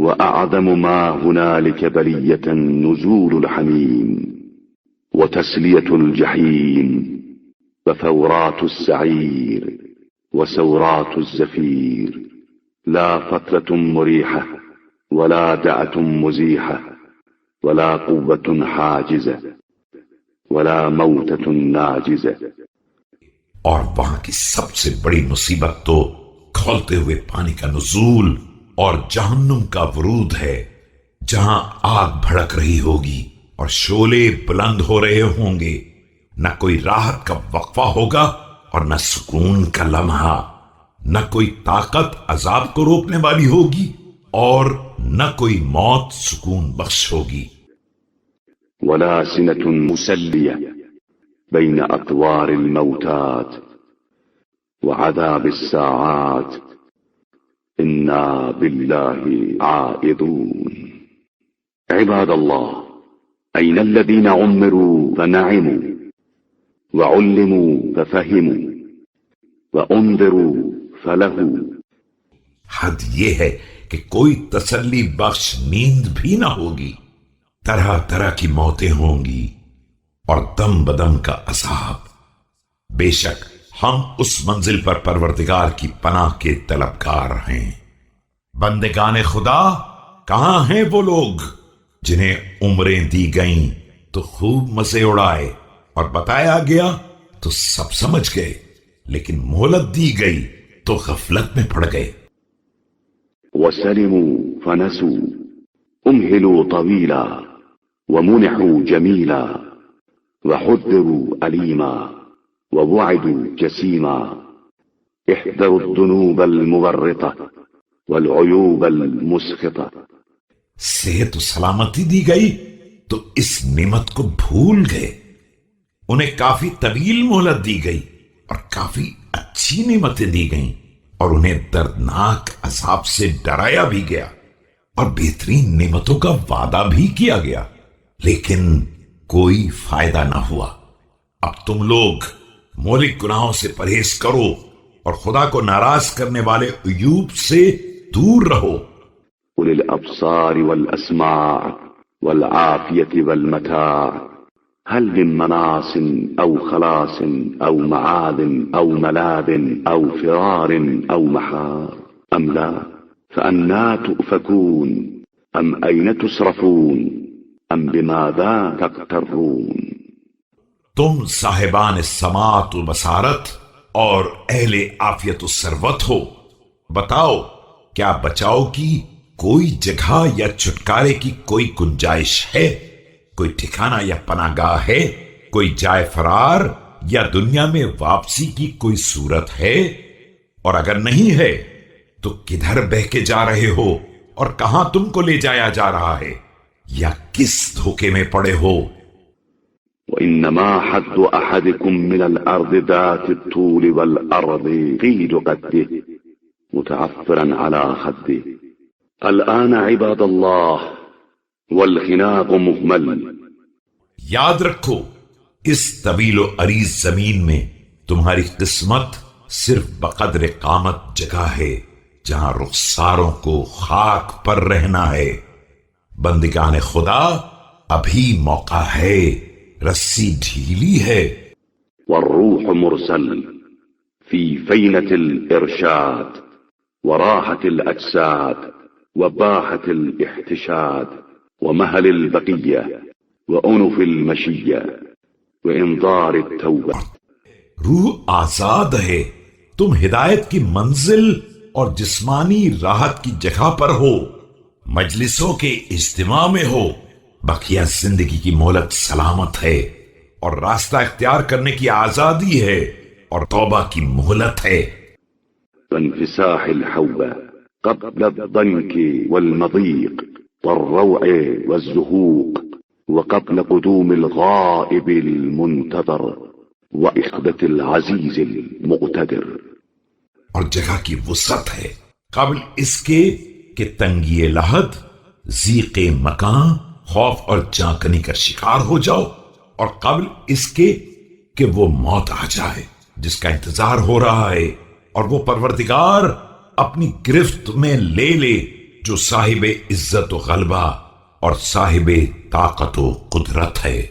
وأعظم ما هنالك بلية نزول الحميم وتسلية الجحيم وثورات السعير وسورات الزفير، لا فترة مريحة ولا دعة مزيحة ولا قوة حاجزة ولا موتة ناجزة۔ اور وہاں کی سب سے بڑی مصیبت تو کھولتے ہوئے پانی کا نزول اور جہنم کا ورود ہے، جہاں آگ بھڑک رہی ہوگی اور شعلے بلند ہو رہے ہوں گے، نہ کوئی راحت کا وقفہ ہوگا اور نہ سکون کا لمحہ، نہ کوئی طاقت عذاب کو روکنے والی ہوگی اور نہ کوئی موت سکون بخش ہوگی۔ ولا سنة مسلية بين أطوار الموتات وعذاب الساعات، إنا بالله عائدون۔ عباد الله، أين الذين عمروا فنعموا وعلموا ففهموا وأنذروا فلهوا؟ حد یہ ہے کہ کوئی تسلی بخش نیند بھی نہ ہوگی، طرح طرح کی موتیں ہوں گی اور دم بدم کا عذاب۔ بے شک ہم اس منزل پر پروردگار کی پناہ کے طلبگار ہیں۔ بندگان خدا، کہاں ہیں وہ لوگ جنہیں عمریں دی گئیں تو خوب مزے اڑائے اور بتایا گیا تو سب سمجھ گئے، لیکن مہلت دی گئی تو غفلت میں پڑ گئے۔ وسلموا فنسوا، أمهلوا طويلا ومنحوا جميلا وحذروا أليما ووعدوا جسيما، احذروا الذنوب المورطة والعيوب المسخطة۔ صحت و سلامتی دی گئی تو اس نعمت کو بھول گئے، انہیں کافی طویل مہلت دی گئی اور کافی اچھی نعمتیں دی گئیں، اور انہیں دردناک عذاب سے ڈرایا بھی گیا اور بہترین نعمتوں کا وعدہ بھی کیا گیا، لیکن کوئی فائدہ نہ ہوا۔ اب تم لوگ مہلک گناہوں سے پرہیز کرو اور خدا کو ناراض کرنے والے عیوب سے دور رہو۔ أولي الأبصار والأسماع والعافية والمتاع، هل من مناص أو خلاص أو معاذ أو ملاذ أو فرار أو محار أم لا؟ فأنا تؤفكون أم أين تصرفون أم بماذا تغترون؟ تم صاحبان سماعت و بصارت اور اہل عافیت و ثروت ہو، بتاؤ کیا بچاؤ کی کوئی جگہ یا چھٹکارے کی کوئی گنجائش ہے؟ کوئی ٹھکانہ یا پناہ گاہ ہے؟ کوئی جائے فرار یا دنیا میں واپسی کی کوئی صورت ہے؟ اور اگر نہیں ہے تو کدھر بہ کے جا رہے ہو اور کہاں تم کو لے جایا جا رہا ہے، یا کس دھوکے میں پڑے ہو؟ وإنما حد أحدكم من الأرض ذات الطول والأرض قيد قده متعثرا على خده، الآن عباد الله والخناق مهمل۔ یاد رکھو، اس طویل و عریض زمین میں تمہاری قسمت صرف بقدر قامت جگہ ہے جہاں رخساروں کو خاک پر رہنا ہے۔ بندگان خدا، ابھی موقع ہے، رسی ڈھیلی ہے۔ والروح مرسل في فينة الإرشاد وراحة الأجساد وباحة الاحتشاد ومهل البقية وأنف المشية وإنذار التوبة۔ روح آزاد ہے، تم ہدایت کی منزل اور جسمانی راحت کی جگہ پر ہو، مجلسوں کے اجتماع میں ہو، بقیہ زندگی کی مہلت سلامت ہے اور راستہ اختیار کرنے کی آزادی ہے اور توبہ کی مہلت ہے۔ وانفساح الحوبة قبل الضنك والمضيق والروع والزهوق وقبل قدوم الغائب المنتظر وإخبة العزيز المقتدر۔ اور جگہ کی وسعت ہے قبل اس کے کہ تنگی لحد، ضیق مکان، خوف اور جانکنی کا شکار ہو جاؤ، اور قبل اس کے کہ وہ موت آ جائے جس کا انتظار ہو رہا ہے اور وہ پروردگار اپنی گرفت میں لے لے جو صاحب عزت و غلبہ اور صاحب طاقت و قدرت ہے۔